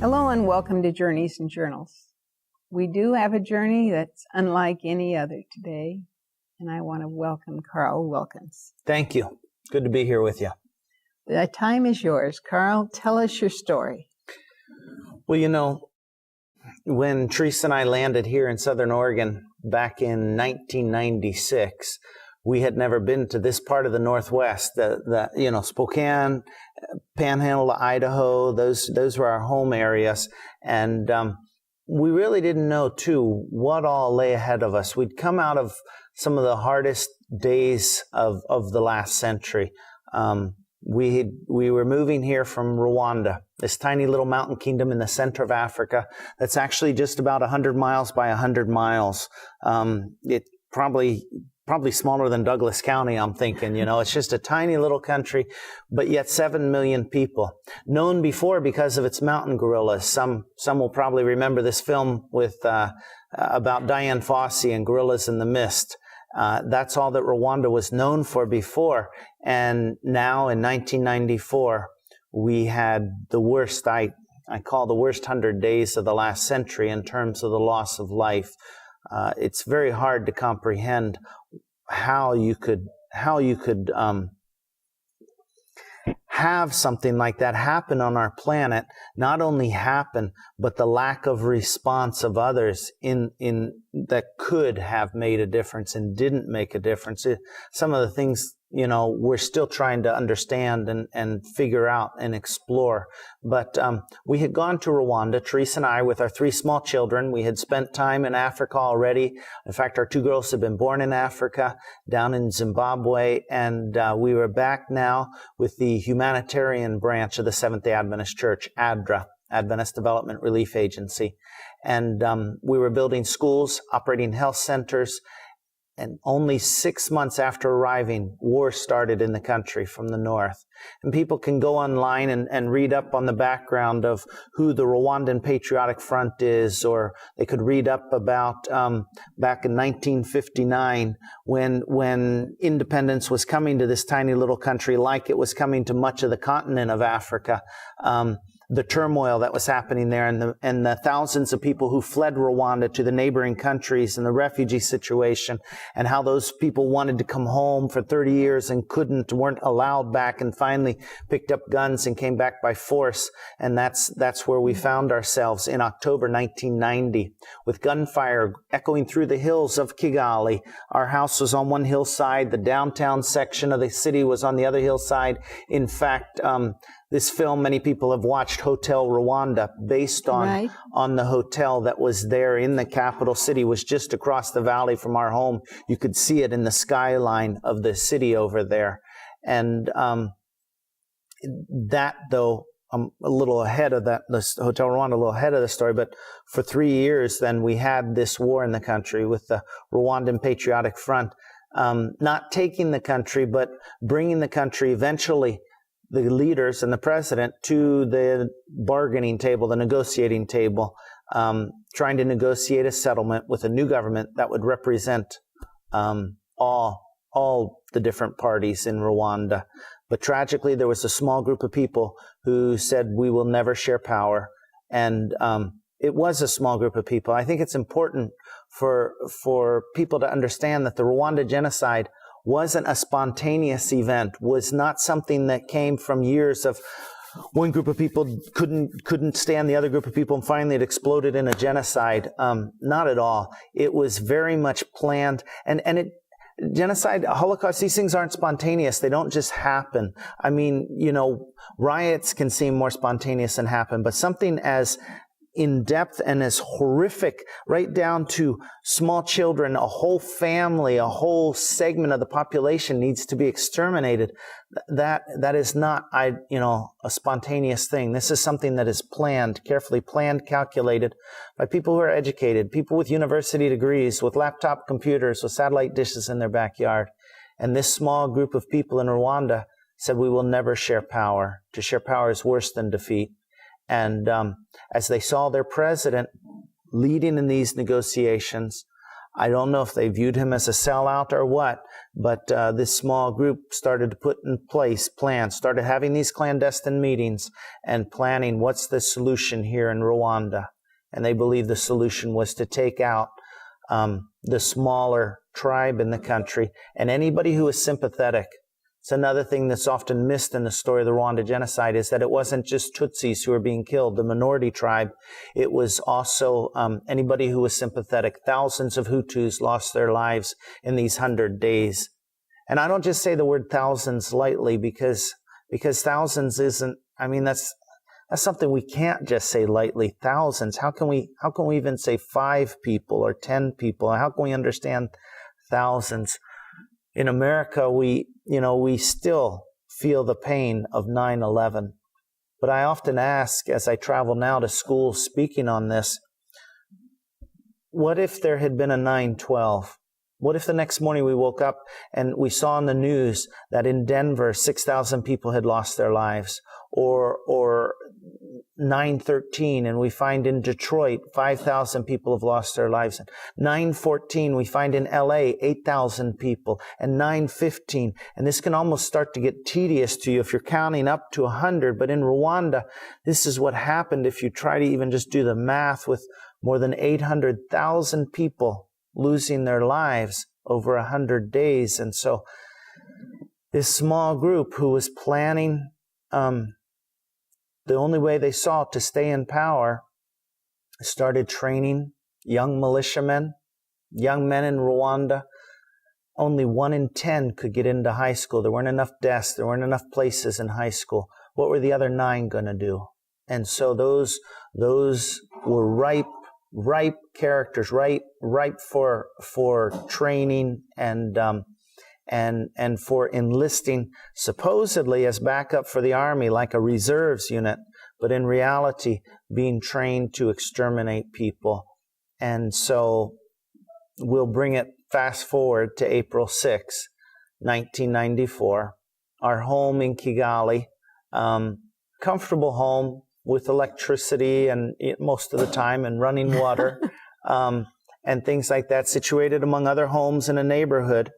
Hello and welcome to Journeys and Journals. We do have a journey that's unlike any other today, and I want to welcome Carl Wilkens. Thank you. Good to be here with you. The time is yours. Carl, tell us your story. Well, you know, when Teresa and I landed here in Southern Oregon back in 1996, we had never been to this part of the Northwest. Spokane, Panhandle, Idaho, those were our home areas. And we really didn't know, too, what all lay ahead of us. We'd come out of some of the hardest days of the last century. We were moving here from Rwanda, this tiny little mountain kingdom in the center of Africa that's actually just about 100 miles by 100 miles. It probably smaller than Douglas County, I'm thinking. You know, it's just a tiny little country, but yet 7 million people. Known before because of its mountain gorillas. Some will probably remember this film with about Dian Fossey and Gorillas in the Mist. That's all that Rwanda was known for before. And now in 1994, we had the worst, I call the worst 100 days of the last century in terms of the loss of life. It's very hard to comprehend how you could have something like that happen on our planet. Not only happen, but the lack of response of others in that could have made a difference and didn't make a difference. Some of the things, you know, we're still trying to understand and figure out and explore. But we had gone to Rwanda, Teresa and I, with our 3 small children. We had spent time in Africa already. In fact, our 2 girls had been born in Africa, down in Zimbabwe. And we were back now with the humanitarian branch of the Seventh-day Adventist Church, ADRA, Adventist Development Relief Agency. And we were building schools, operating health centers. And only 6 months after arriving, war started in the country from the north. And people can go online and read up on the background of who the Rwandan Patriotic Front is, or they could read up about back in 1959 when independence was coming to this tiny little country, like it was coming to much of the continent of Africa. The turmoil that was happening there and the thousands of people who fled Rwanda to the neighboring countries and the refugee situation, and how those people wanted to come home for 30 years and weren't allowed back, and finally picked up guns and came back by force. And that's where we found ourselves in October 1990, with gunfire echoing through the hills of Kigali. Our house was on one hillside. The downtown section of the city was on the other hillside. In fact, this film, many people have watched, Hotel Rwanda, based on the hotel that was there in the capital city, was just across the valley from our home. You could see it in the skyline of the city over there. And that, though, I'm a little ahead of that, this Hotel Rwanda, a little ahead of the story, but for 3 years then we had this war in the country with the Rwandan Patriotic Front, not taking the country, but bringing the country eventually, the leaders and the president, to the bargaining table, the negotiating table, trying to negotiate a settlement with a new government that would represent all the different parties in Rwanda. But tragically, there was a small group of people who said, we will never share power. And it was a small group of people. I think it's important for people to understand that the Rwanda Genocide wasn't a spontaneous event, was not something that came from years of one group of people couldn't stand the other group of people, and finally it exploded in a genocide. Not at all. It was very much planned. Genocide, Holocaust, these things aren't spontaneous. They don't just happen. I mean, you know, riots can seem more spontaneous and happen, but something as in depth and as horrific, right down to small children, a whole family, a whole segment of the population needs to be exterminated. That is not, a spontaneous thing. This is something that is planned, carefully planned, calculated by people who are educated, people with university degrees, with laptop computers, with satellite dishes in their backyard. And this small group of people in Rwanda said, we will never share power. To share power is worse than defeat. And as they saw their president leading in these negotiations, I don't know if they viewed him as a sellout or what, But this small group started to put in place plans, started having these clandestine meetings and planning what's the solution here in Rwanda. And they believed the solution was to take out the smaller tribe in the country. And anybody who was sympathetic, it's another thing that's often missed in the story of the Rwanda Genocide, is that it wasn't just Tutsis who were being killed, the minority tribe. It was also anybody who was sympathetic. Thousands of Hutus lost their lives in these 100 days. And I don't just say the word thousands lightly because thousands isn't, I mean, that's something we can't just say lightly. Thousands. How can we even say 5 people or 10 people? How can we understand thousands? In America, we still feel the pain of 9/11. But I often ask, as I travel now to schools speaking on this, what if there had been a 9/12? What if the next morning we woke up and we saw in the news that in Denver, 6,000 people had lost their lives? Or 9/13, and we find in Detroit, 5,000 people have lost their lives. 9/14, we find in LA, 8,000 people. And 9/15, and this can almost start to get tedious to you if you're counting up to 100. But in Rwanda, this is what happened if you try to even just do the math, with more than 800,000 people losing their lives over 100 days. And so this small group who was planning, the only way they saw to stay in power, started training young militiamen, young men in Rwanda. Only 1 in 10 could get into high school. There weren't enough desks. There weren't enough places in high school. What were the other 9 going to do? And so those were ripe characters, ripe for training and for enlisting supposedly as backup for the army, like a reserves unit, but in reality being trained to exterminate people. And so we'll bring it fast forward to April 6, 1994, our home in Kigali, comfortable home with electricity and most of the time and running water and things like that, situated among other homes in a neighborhood.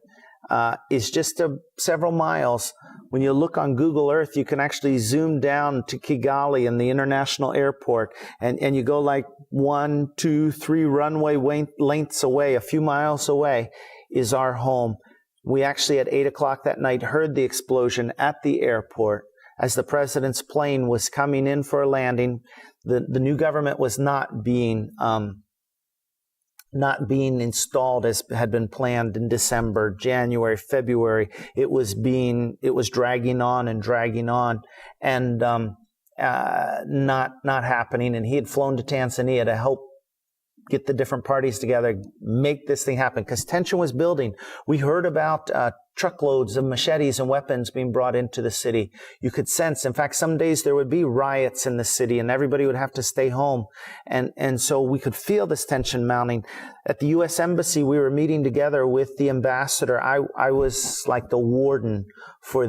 Is just several miles. When you look on Google Earth, you can actually zoom down to Kigali and the international airport, and you go like 1, 2, 3 runway lengths away, a few miles away, is our home. We actually at 8 o'clock that night heard the explosion at the airport as the president's plane was coming in for a landing. The new government was not being installed as had been planned in December, January, February. It was dragging on and not happening. And he had flown to Tanzania to help get the different parties together, make this thing happen, because tension was building. We heard about truckloads of machetes and weapons being brought into the city. You could sense, in fact, some days there would be riots in the city and everybody would have to stay home. And so we could feel this tension mounting. At the U.S. Embassy, we were meeting together with the ambassador. I was like the warden for a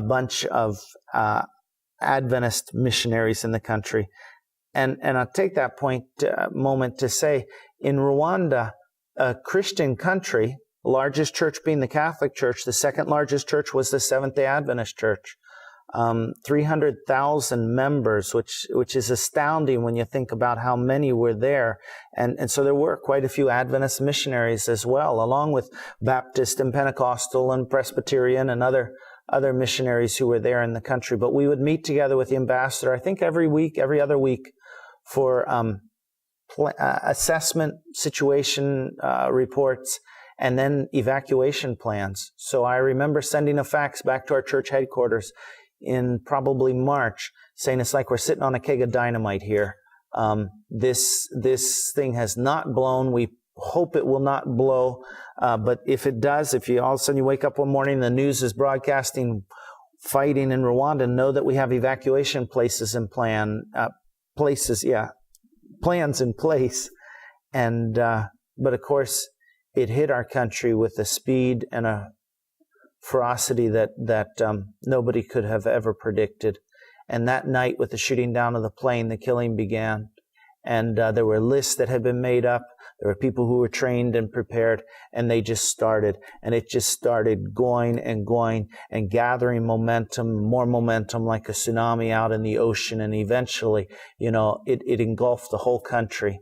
bunch of Adventist missionaries in the country. And I'll take that moment to say, in Rwanda, a Christian country, largest church being the Catholic Church, the second largest church was the Seventh-day Adventist Church. 300,000 members, which is astounding when you think about how many were there. And so there were quite a few Adventist missionaries as well, along with Baptist and Pentecostal and Presbyterian and other missionaries who were there in the country. But we would meet together with the ambassador, I think every other week, for assessment, situation reports, and then evacuation plans. So I remember sending a fax back to our church headquarters in probably March, saying it's like we're sitting on a keg of dynamite here. This thing has not blown. We hope it will not blow. But if it does, if you all of a sudden you wake up one morning and the news is broadcasting fighting in Rwanda, know that we have evacuation plans in place. And but of course, it hit our country with a speed and a ferocity that nobody could have ever predicted. And that night, with the shooting down of the plane, the killing began. And there were lists that had been made up. There were people who were trained and prepared, and they just started. And it just started going and gathering momentum, more momentum like a tsunami out in the ocean. And eventually, it engulfed the whole country.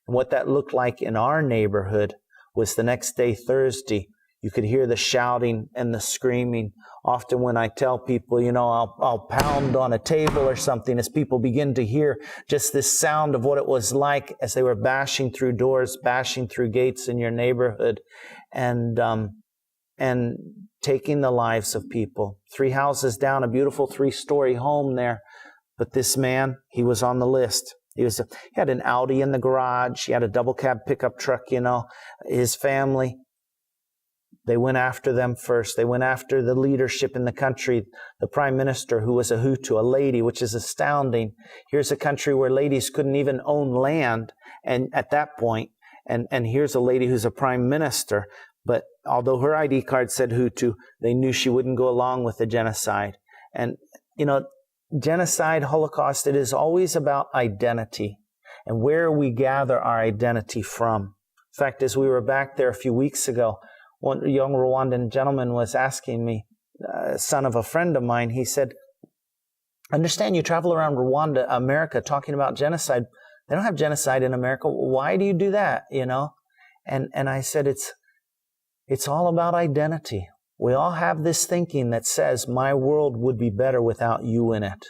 And what that looked like in our neighborhood was the next day, Thursday, you could hear the shouting and the screaming. Often when I tell people, I'll pound on a table or something as people begin to hear just this sound of what it was like as they were bashing through doors, bashing through gates in your neighborhood, and taking the lives of people. 3 houses down, a beautiful 3-story home there. But this man, he was on the list. He had an Audi in the garage. He had a double cab pickup truck, his family. They went after them first. They went after the leadership in the country, the prime minister who was a Hutu, a lady, which is astounding. Here's a country where ladies couldn't even own land, and at that point, and here's a lady who's a prime minister. But although her ID card said Hutu, they knew she wouldn't go along with the genocide. And, genocide, Holocaust, it is always about identity and where we gather our identity from. In fact, as we were back there a few weeks ago, one young Rwandan gentleman was asking me, son of a friend of mine, he said, I understand you travel around Rwanda, America, talking about genocide. They don't have genocide in America. Why do you do that? And I said, it's all about identity. We all have this thinking that says, my world would be better without you in it.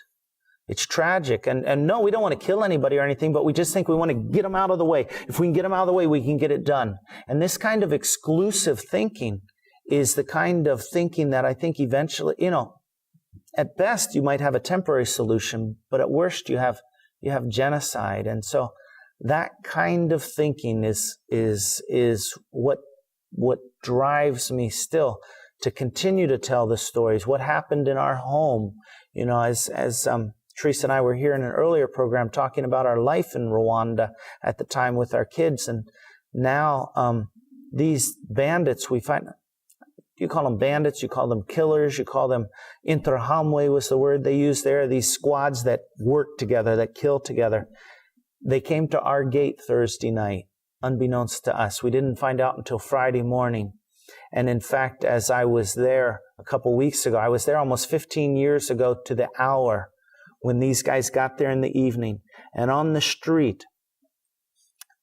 It's tragic. And no, we don't want to kill anybody or anything, but we just think we want to get them out of the way. If we can get them out of the way, we can get it done. And this kind of exclusive thinking is the kind of thinking that I think eventually, at best you might have a temporary solution, but at worst you have genocide. And so that kind of thinking is what drives me still to continue to tell the stories. What happened in our home, as Teresa and I were here in an earlier program talking about our life in Rwanda at the time with our kids. And now these bandits, we find, you call them bandits, you call them killers, you call them Interahamwe was the word they used there, these squads that work together, that kill together. They came to our gate Thursday night, unbeknownst to us. We didn't find out until Friday morning. And in fact, as I was there a couple weeks ago, I was there almost 15 years ago to the hour when these guys got there in the evening. And on the street,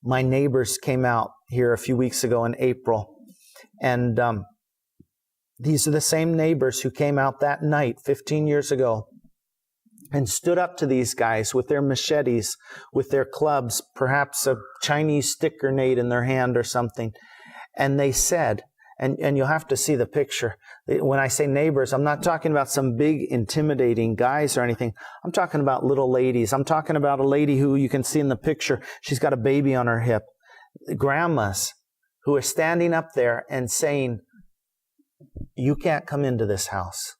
my neighbors came out here a few weeks ago in April. And these are the same neighbors who came out that night 15 years ago and stood up to these guys with their machetes, with their clubs, perhaps a Chinese stick grenade in their hand or something. And they said, and you'll have to see the picture. When I say neighbors, I'm not talking about some big intimidating guys or anything. I'm talking about little ladies. I'm talking about a lady who you can see in the picture. She's got a baby on her hip. Grandmas who are standing up there and saying, you can't come into this house.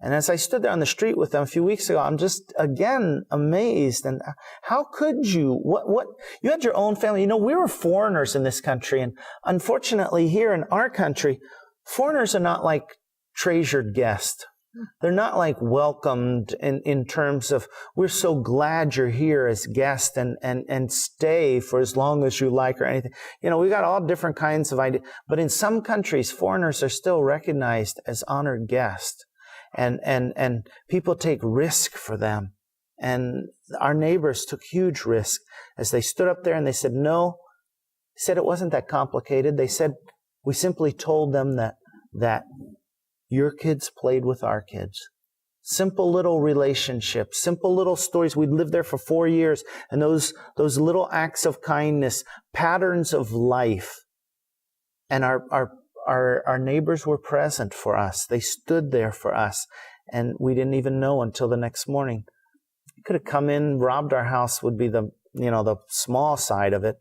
And as I stood there on the street with them a few weeks ago, I'm just, again, amazed. And how could you? What? You had your own family. We were foreigners in this country. And unfortunately, here in our country, foreigners are not like treasured guests. They're not like welcomed in terms of, we're so glad you're here as guests and stay for as long as you like or anything. We've got all different kinds of ideas. But in some countries, foreigners are still recognized as honored guests. And people take risk for them. And our neighbors took huge risk as they stood up there and they said, no. They said it wasn't that complicated. They said, we simply told them that your kids played with our kids. Simple little relationships, simple little stories. We'd lived there for 4 years, and those little acts of kindness, patterns of life. And our neighbors were present for us. They stood there for us, and we didn't even know until the next morning. They could have come in, robbed our house would be the small side of it,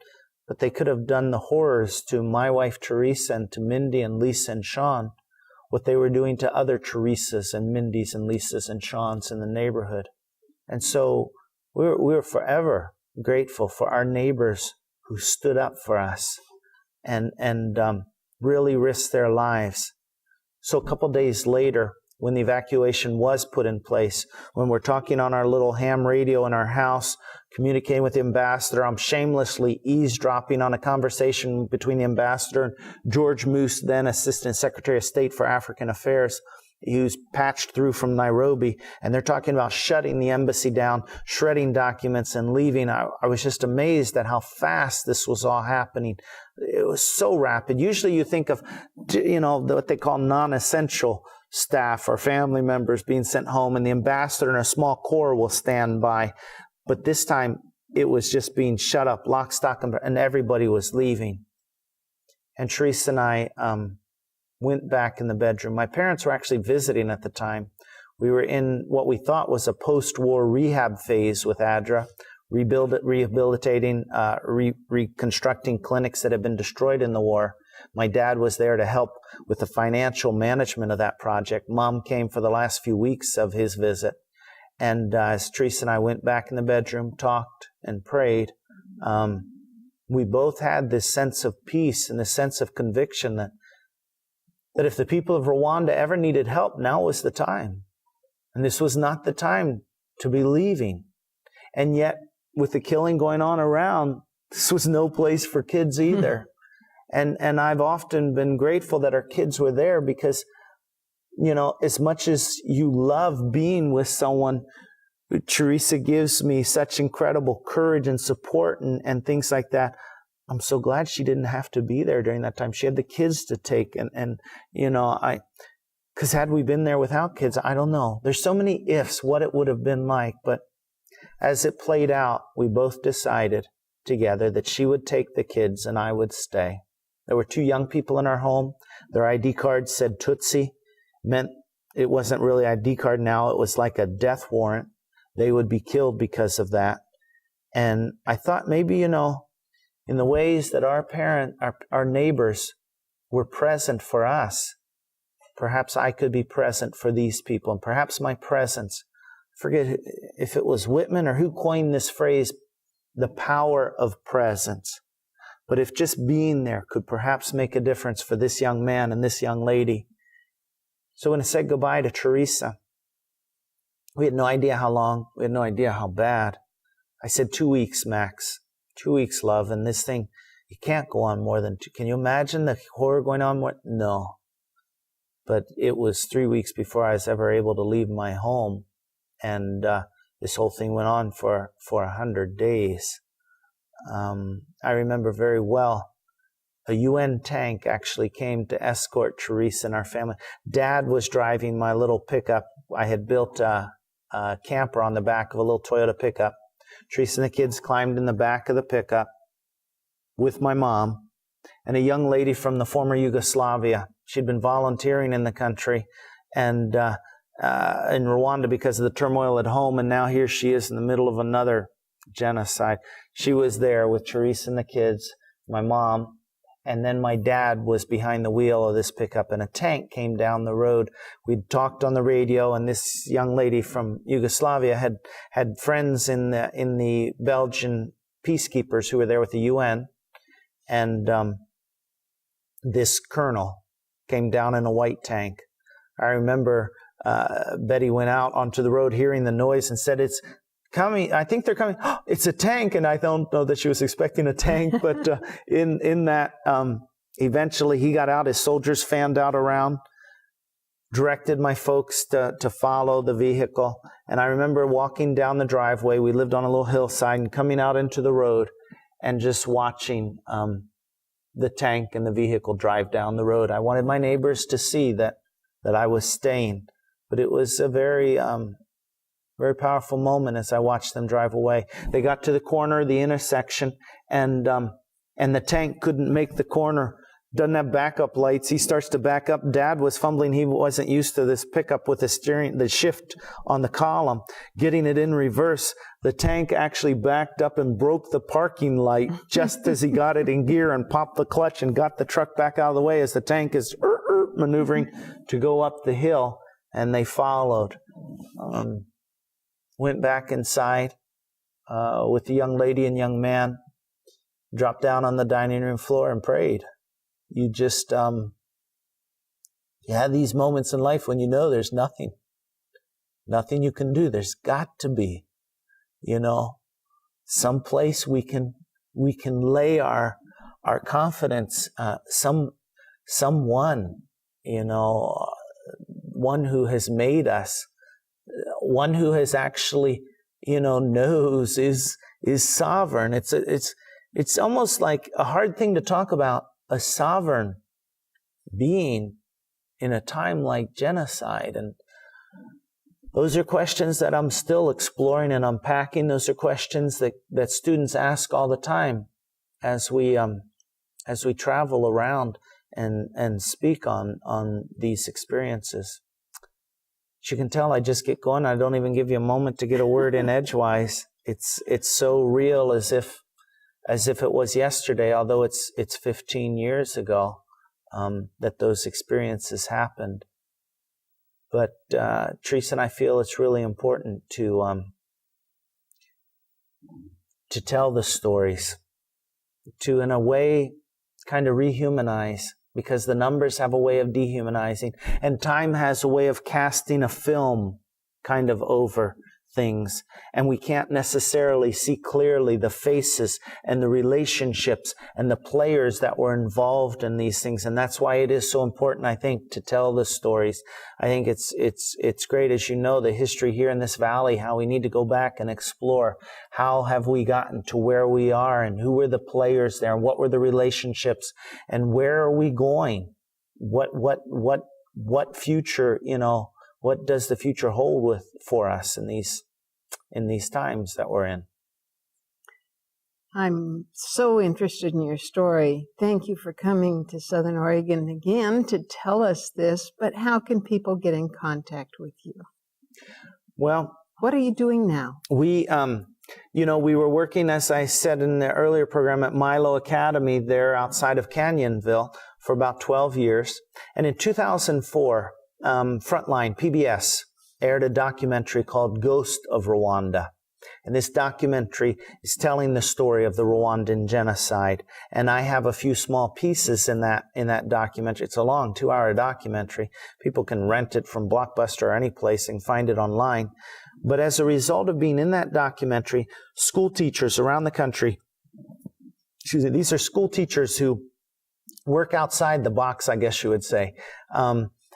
but they could have done the horrors to my wife Teresa and to Mindy and Lisa and Sean, what they were doing to other Teresas and Mindys and Lisas and Seans in the neighborhood. And so we're forever grateful for our neighbors who stood up for us and really risked their lives. So a couple days later, when the evacuation was put in place. When we're talking on our little ham radio in our house, communicating with the ambassador, I'm shamelessly eavesdropping on a conversation between the ambassador and George Moose, then Assistant Secretary of State for African Affairs. He was patched through from Nairobi, and they're talking about shutting the embassy down, shredding documents, and leaving. I was just amazed at how fast this was all happening. It was so rapid. Usually you think of, what they call non-essential staff or family members being sent home, and the ambassador and a small corps will stand by. But this time, it was just being shut up, lock, stock, and everybody was leaving. And Teresa and I went back in the bedroom. My parents were actually visiting at the time. We were in what we thought was a post-war rehab phase with ADRA, rehabilitating, reconstructing clinics that had been destroyed in the war. My dad was there to help with the financial management of that project. Mom came for the last few weeks of his visit. And as Teresa and I went back in the bedroom, talked and prayed, we both had this sense of peace and this sense of conviction that if the people of Rwanda ever needed help, now was the time. And this was not the time to be leaving. And yet, with the killing going on around, this was no place for kids either. And I've often been grateful that our kids were there because, as much as you love being with someone, Teresa gives me such incredible courage and support and things like that. I'm so glad she didn't have to be there during that time. She had the kids to take because had we been there without kids, I don't know. There's so many ifs, what it would have been like. But as it played out, we both decided together that she would take the kids and I would stay. There were 2 young people in our home. Their ID cards said Tutsi. Meant it wasn't really an ID card now. It was like a death warrant. They would be killed because of that. And I thought maybe, in the ways that our neighbors were present for us, perhaps I could be present for these people. And perhaps my presence, forget if it was Whitman or who coined this phrase, the power of presence. But if just being there could perhaps make a difference for this young man and this young lady. So when I said goodbye to Teresa, we had no idea how long, we had no idea how bad. I said 2 weeks max. 2 weeks, love, and this thing, it can't go on more than 2. Can you imagine the horror going on more? No. But it was 3 weeks before I was ever able to leave my home. And this whole thing went on for 100 days. I remember very well, a UN tank actually came to escort Teresa and our family. Dad was driving my little pickup. I had built a camper on the back of a little Toyota pickup. Teresa and the kids climbed in the back of the pickup with my mom and a young lady from the former Yugoslavia. She'd been volunteering in the country and in Rwanda because of the turmoil at home, and now here she is in the middle of another genocide. She was there with Teresa and the kids, my mom, and then my dad was behind the wheel of this pickup, and a tank came down the road. We'd talked on the radio, and this young lady from Yugoslavia had friends in the Belgian peacekeepers who were there with the UN, and this colonel came down in a white tank. I remember Betty went out onto the road hearing the noise and said, "It's coming. I think they're coming. Oh, it's a tank." And I don't know that she was expecting a tank, but in that, eventually he got out. His soldiers fanned out around, directed my folks to follow the vehicle. And I remember walking down the driveway. We lived on a little hillside and coming out into the road and just watching the tank and the vehicle drive down the road. I wanted my neighbors to see that I was staying, but it was a very powerful moment as I watched them drive away. They got to the corner of the intersection, and the tank couldn't make the corner. Doesn't have backup lights. He starts to back up. Dad was fumbling. He wasn't used to this pickup with the shift on the column, getting it in reverse. The tank actually backed up and broke the parking light just as he got it in gear and popped the clutch and got the truck back out of the way as the tank is maneuvering to go up the hill. And they followed. Went back inside with the young lady and young man, dropped down on the dining room floor and prayed. You just, You have these moments in life when you know there's nothing you can do. There's got to be, someplace we can lay our confidence, someone, one who has made us, one who has actually, knows is sovereign. It's almost like a hard thing to talk about, a sovereign being in a time like genocide. And those are questions that I'm still exploring and unpacking. Those are questions that students ask all the time as we travel around and speak on these experiences. As you can tell, I just get going. I don't even give you a moment to get a word in edgewise. It's so real as if it was yesterday, although it's 15 years ago that those experiences happened. But Teresa and I feel it's really important to tell the stories, to in a way kind of rehumanize, because the numbers have a way of dehumanizing, and time has a way of casting a film kind of over things, and we can't necessarily see clearly the faces and the relationships and the players that were involved in these things. And that's why it is so important, I think, to tell the stories. I think it's great, as you know, the history here in this valley, how we need to go back and explore how have we gotten to where we are, and who were the players there, and what were the relationships, and where are we going? What future, what does the future hold for us in these times that we're in? I'm so interested in your story. Thank you for coming to Southern Oregon again to tell us this, but how can people get in contact with you? Well, what are you doing now? We were working, as I said in the earlier program, at Milo Academy there outside of Canyonville for about 12 years. And in 2004, Frontline, PBS, aired a documentary called Ghost of Rwanda. And this documentary is telling the story of the Rwandan genocide. And I have a few small pieces in that documentary. It's a long 2-hour documentary. People can rent it from Blockbuster or any place and find it online. But as a result of being in that documentary, school teachers around the country, these are school teachers who work outside the box, I guess you would say.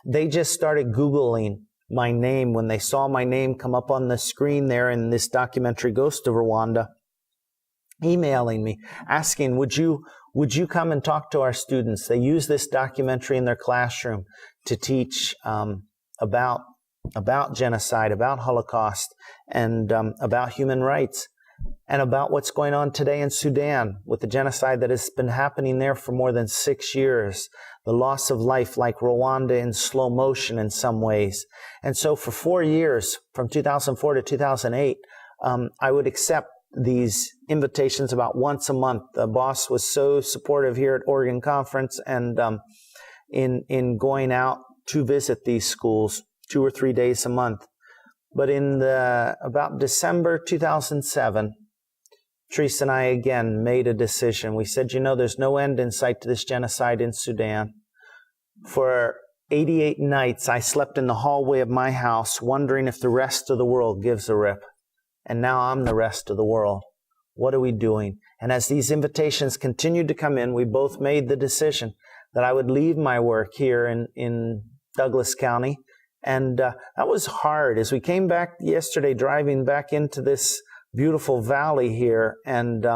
They just started Googling my name when they saw my name come up on the screen there in this documentary, Ghost of Rwanda, emailing me, asking, would you come and talk to our students? They use this documentary in their classroom to teach about genocide, about Holocaust, and about human rights, and about what's going on today in Sudan with the genocide that has been happening there for more than 6 years. The loss of life, like Rwanda, in slow motion in some ways. And so for 4 years, from 2004 to 2008, I would accept these invitations about once a month. The boss was so supportive here at Oregon Conference, and in going out to visit these schools 2 or 3 days a month. But in about December 2007, Teresa and I again made a decision. We said, there's no end in sight to this genocide in Sudan. For 88 nights, I slept in the hallway of my house, wondering if the rest of the world gives a rip. And now I'm the rest of the world. What are we doing? And as these invitations continued to come in, we both made the decision that I would leave my work here in Douglas County. And that was hard. As we came back yesterday, driving back into this beautiful valley here, and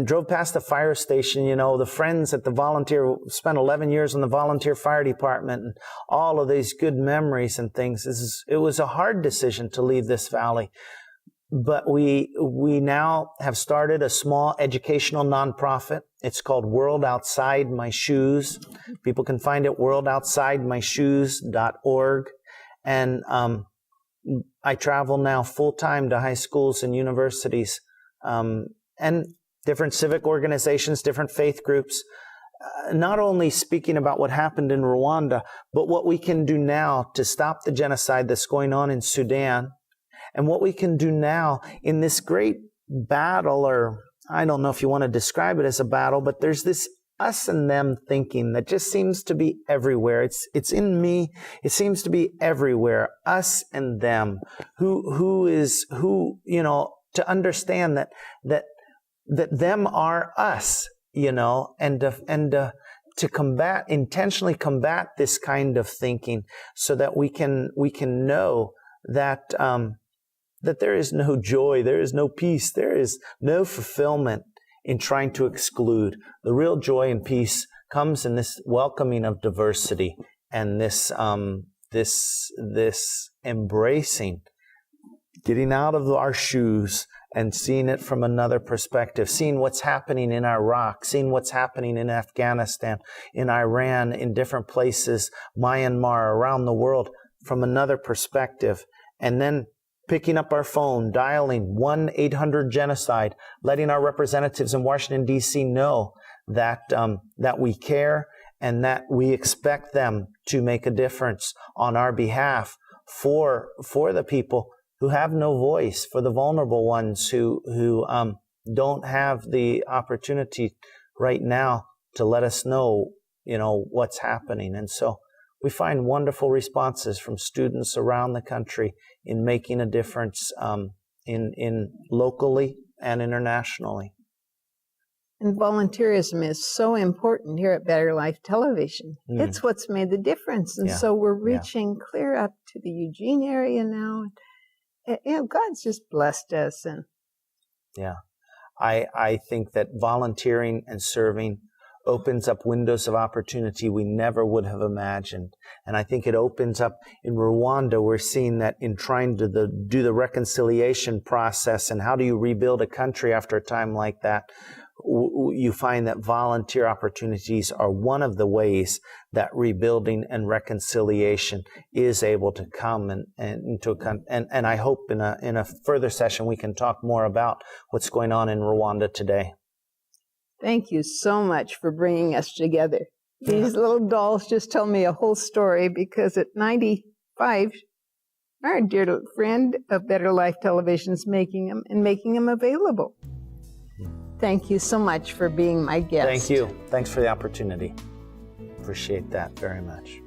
drove past the fire station, the friends at the volunteer, spent 11 years in the volunteer fire department, and all of these good memories and things. It was a hard decision to leave this valley. But we now have started a small educational nonprofit. It's called World Outside My Shoes. People can find it worldoutsideMyShoes.org. And I travel now full-time to high schools and universities, and different civic organizations, different faith groups, not only speaking about what happened in Rwanda, but what we can do now to stop the genocide that's going on in Sudan, and what we can do now in this great battle, or I don't know if you want to describe it as a battle, but there's this us and them thinking that just seems to be everywhere. It's in me. It seems to be everywhere. Us and them. Who, to understand that them are us, and to intentionally combat this kind of thinking, so that we can know that that there is no joy, there is no peace, there is no fulfillment in trying to exclude. The real joy and peace comes in this welcoming of diversity and this embracing, getting out of our shoes and seeing it from another perspective, seeing what's happening in Iraq, seeing what's happening in Afghanistan, in Iran, in different places, Myanmar, around the world, from another perspective, and then picking up our phone, dialing 1-800-GENOCIDE, letting our representatives in Washington, D.C. know that we care and that we expect them to make a difference on our behalf for the people who have no voice, for the vulnerable ones who don't have the opportunity right now to let us know, what's happening. And so we find wonderful responses from students around the country in making a difference in locally and internationally. And volunteerism is so important here at Better Life Television. It's what's made the difference. And so we're reaching clear up to the Eugene area now. God's just blessed us. And I think that volunteering and serving opens up windows of opportunity we never would have imagined. And I think it opens up in Rwanda. We're seeing that in trying to do the reconciliation process, and how do you rebuild a country after a time like that? You find that volunteer opportunities are one of the ways that rebuilding and reconciliation is able to come and I hope in a further session we can talk more about what's going on in Rwanda today. Thank you so much for bringing us together. These little dolls just tell me a whole story, because at 95, our dear friend of Better Life Television is making them available. Thank you so much for being my guest. Thank you. Thanks for the opportunity. Appreciate that very much.